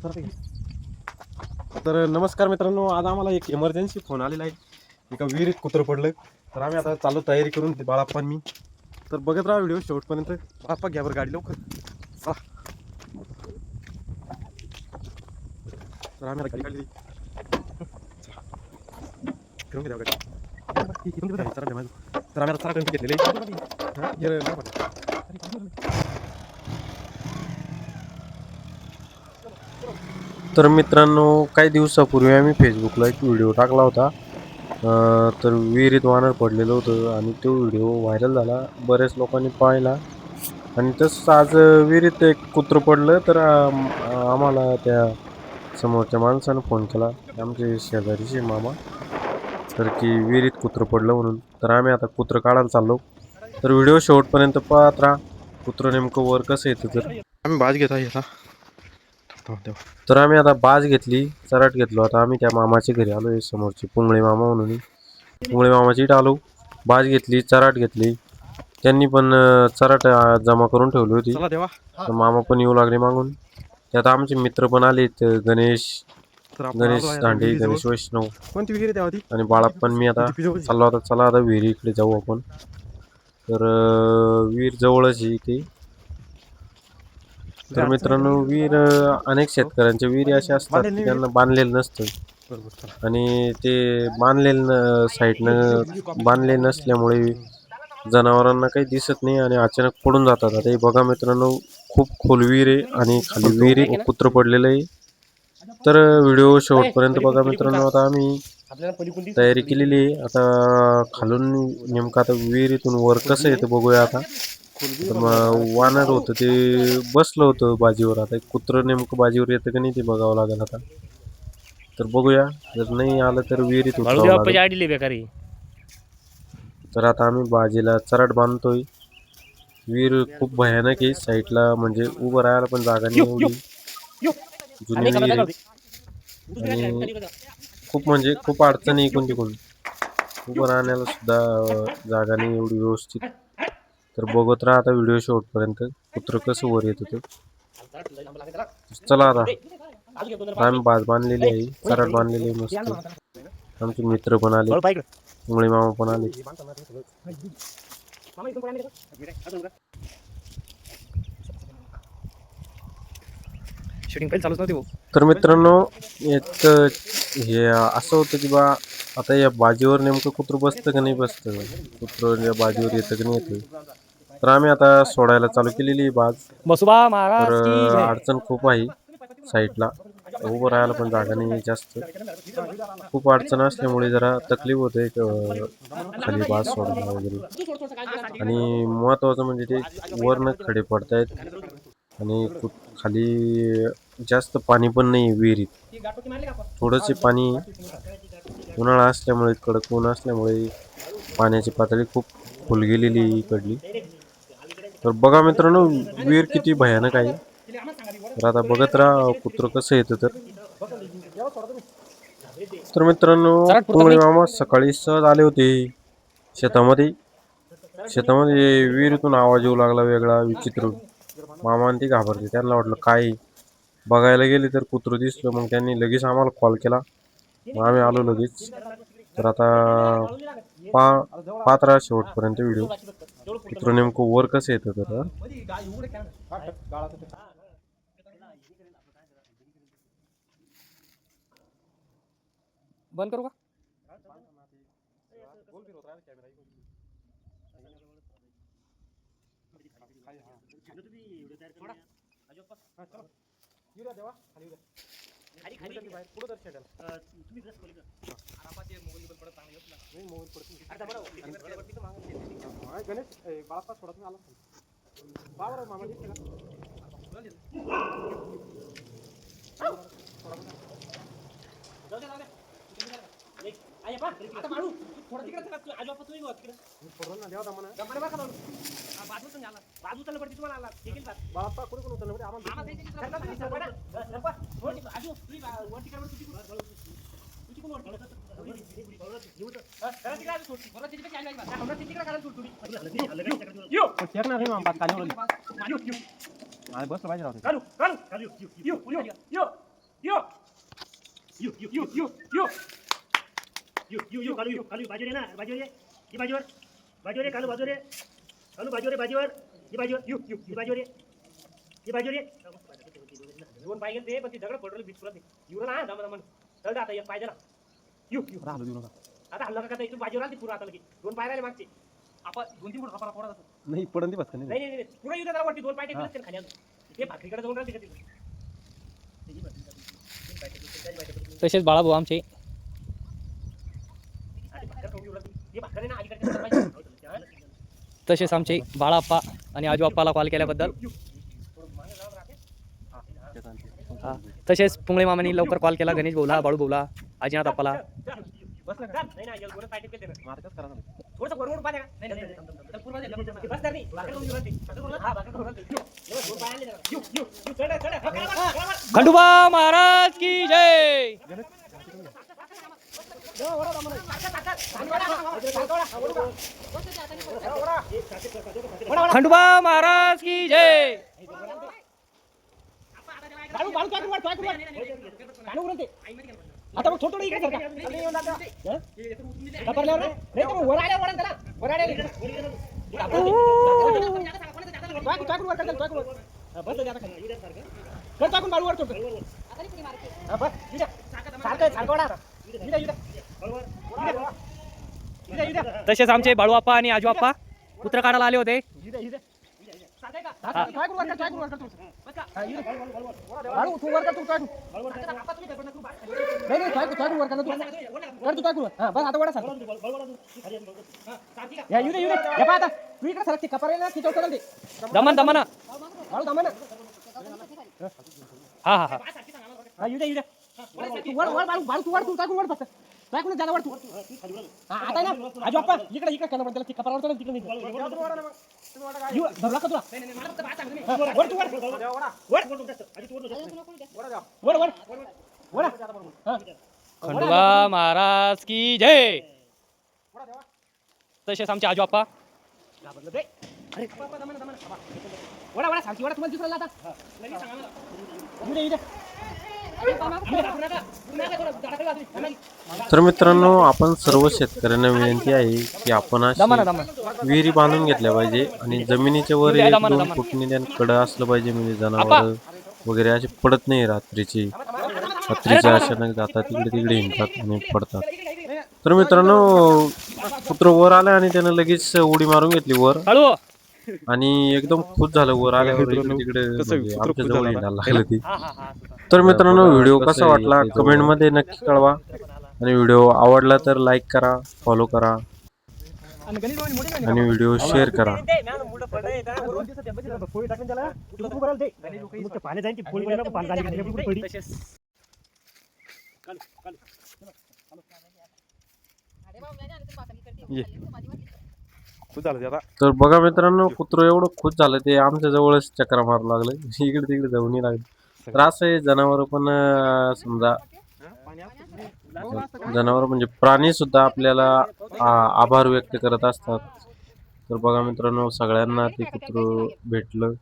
तर नमस्कार मित्रांनो, आज आम्हाला एक इमर्जन्सी फोन आलेला आहे. एका विहिरीत कुत्रं पडलं. तर आम्ही आता चालू तयारी करून बाळाप्पा मी. तर बघत राहा व्हिडिओ शेवटपर्यंत. बाळाप्पा घ्या बरं गाडी लवकर. चला. तर आम्ही आता गाडी काढली. फिरून घ्या गाडी. तर आम्ही आता सारा टंकी घेतलेली आहे. तर मित्रांनो, काही दिवसापूर्वी आम्ही फेसबुकला एक व्हिडिओ टाकला होता. तर विहिरीत वानर पडलेलं होतं आणि तो व्हिडिओ व्हायरल झाला. बऱ्याच लोकांनी पाहिला आणि तसंच आज विहिरीत एक कुत्रं पडलं. तर आम्हाला त्या समोरच्या माणसानं फोन केला, आमचे शेजारीचे मामा, तर की विहिरीत कुत्रं पडलं म्हणून. तर आम्ही आता कुत्रं काढायला चाललो. तर व्हिडिओ शेवटपर्यंत पाहत राहा. कुत्रं नेमकं वर कसं येतं. तर आम्ही बाज घेत आहे आता. तर आम्ही आता बाज घेतली, चराट घेतलो. आता आम्ही त्या मामाच्या घरी आलो. समोरचे पुंगळे मामा म्हणून. पुंगळे मामाची इथं आलो. बाज घेतली, चराट घेतली. त्यांनी पण चराट जमा करून ठेवली होती. तर मामा पण येऊ लागले मागून. त्यात आमचे मित्र पण आलेत, गणेश दांडे, गणेश वैष्णव आणि बाळाप्पा. मी आता चाललो. आता चला आता विहिरीकडे जाऊ आपण. तर विहीर जवळच आहे इथे. तर मित्रांनो, विहीर अनेक शेतकऱ्यांच्या विहिरी अशा असतात की त्यांना बांधलेलं नसतं आणि ते बांधलेलं साईडनं बांधले नसल्यामुळे जनावरांना काही दिसत नाही आणि अचानक पडून जातात. आता हे बघा मित्रांनो, खूप खोल विहीर आहे आणि खाली विहिरीत कुत्रं पडलेलं आहे. तर व्हिडिओ शेवटपर्यंत बघा मित्रांनो. आता आम्ही तयारी केलेली आहे. आता खालून नेमकं आता विहिरीतून वर कसं येतं बघूया. आता वानर होतं ते बसलं होतं बाजीवर. आता कुत्रं नेमकं बाजीवर येतं का नाही ते बघावं लागेल आता. तर बघूया, जर नाही आलं तर विहिरीत उतरावं लागेल. तर आता आम्ही बाजीला चराट बांधतोय. विहीर खूप भयानक आहे. साईडला म्हणजे उभं राहायला पण जागा नाही एवढी. जुनी विहीर आहे आणि खूप म्हणजे खूप अडचणी इकून तिकून. उभं राहण्याला सुद्धा जागा नाही एवढी व्यवस्थित. तर बघत राहा आता व्हिडिओ शेवटपर्यंत, कुत्रं कसं वर येतं ते. चला आता. आम्ही बाज बांधलेली आहे, चराट बांधलेली आहे मस्त. आमचे मित्र पण आले, मुळे मामा पण आले. तर मित्रांनो, एक हे असं होतं की बा, आता या बाजीवर नेमकं कुत्रं बसतं का नाही बसतं, कुत्रं या बाजीवर येतं की नाही येतं. तर आम्ही आता सोडायला चालू केलेली बाज. तर अडचण खूप आहे साईडला, उभं राहायला पण जागा नाही जास्त. खूप अडचण असल्यामुळे जरा तकलीफ होते खाली बाज सोडायला वगैरे. आणि महत्त्वाचं म्हणजे ते वरनं खडे पडतायत आणि खाली जास्त पाणी पण नाही विहिरीत. थोडंसे पाणी, उन्हाळा असल्यामुळे, कडक ऊन असल्यामुळे पाण्याची पातळी खूप खोल गेलेली इकडली. तर बघा मित्रांनो, विहीर किती भयानक आहे. तर आता बघत राहा कुत्रं कसं येतं. तर मित्रांनो, पुंगळे मामा सकाळी सहज आले होते शेतामध्ये. विहिरीतून आवाज येऊ लागला वेगळा विचित्र. मामा आणि ते घाबरले. त्यांना वाटलं काय. बघायला गेले तर कुत्रं दिसलं. मग त्यांनी लगेच आम्हाला कॉल केला. मग आम्ही आलो लगेच. तर आता पाहत राहा शेवटपर्यंत व्हिडिओ, कुत्रं नेमकं वर कसं येतं. तर बंद करू का? गणेश बाळाप्पा थोडा तुम्ही आला बाबा मामा दिसते का? आता मारू थोडं तिकडे आजोबा तुम्ही तिकडे ना देवा दमाना दमाना बघा बाजूतून आला बाजूतून पडती तुम्हाला आला देखील बाप्पा कोणी कोण होतं ना आम्हाला आजो तुम्ही वरती करा तुझी कोण वरती बसलं पाहिजे यो यू यू यू यू यू यू यू यू कालू बाजू रे ना बाजू रे ये बाजू रे कालू बाजू रे बाजूवर ये बाजूवर यू यू ये बाजू रे दोन पाय गेले पण ती दगड पडले बीच पुरत येऊ ना दम चल आता एक पाय जरा यू यू राहलो देऊ नका आता हल्ला का इथून बाजूवर आली पुरा आता लगे दोन पाय राहिले मागचे आपण दोन तीन फुट खपारा पडत असतो नाही पडन ती बस नाही नाही पुरा येऊ द्या वरती दोन पाय टेकले खाली ते भाकरीकडे जाऊन राहते का तसेच बाळाभाऊ आमचे तसेच आमचे बाळाप्पा आणि आजूआप्पाला कॉल केल्याबद्दल तसेच पुंगळे मामांनी लवकर कॉल केला गणेश भाऊला बाळू भाऊला आजीनाथ आप्पाला खंडोबा महाराज की जय खंडोबा महाराज की जय आता मग थोडं इकडे तसेच आमचे बाळूआप्पा आणि आजूआप्पा पुत्र काढायला आले होते दमन दमन हा हा हा आता ना आजोबा इकडे इकडे केलं पण त्याला ती कपाळावर चढवलं तिकडे यू धरला का तुला वर तू वर वर वर खंडोबा महाराज की जय तसेच आमचे आजोआप्पा अरे वडा वडा सांगती वडा तुम्हाला दिसला आता तर मित्रांनो, आपण सर्व शेतकऱ्यांना विनंती आहे की आपण अशी विहिरी बांधून घेतल्या पाहिजे आणि जमिनीच्या वर 1-2 फूट निदान कडं असलं पाहिजे, म्हणजे जनावर वगैरे असे पडत नाही रात्रीच्या अचानक जातात तिकडे हिंडतात आणि पडतात. तर मित्रांनो, कुत्र वर आला आणि त्यानं लगेच उडी मारून घेतली वर आणि एकदम खुश झालं वर आल्यावर तिकडे आमच्या जवळ यायला लागलं ती. तर मित्रांनो, व्हिडिओ कसा वाटला कमेंट मध्ये नक्की कळवा आणि व्हिडिओ आवडला तर लाईक करा, फॉलो करा आणि व्हिडिओ शेअर करा. तर बघा मित्रांनो, कुत्र एवढं खुश झालं ते आमच्या जवळच चक्रा मारू लागलं, इकडे तिकडे जाऊन लागले. तर असं आहे, जनावर पण समजा जनावर म्हणजे प्राणी सुद्धा आपल्याला आभार व्यक्त करत असतात. तर बघा मित्रांनो, सगळ्यांना ते कुत्र भेटलं.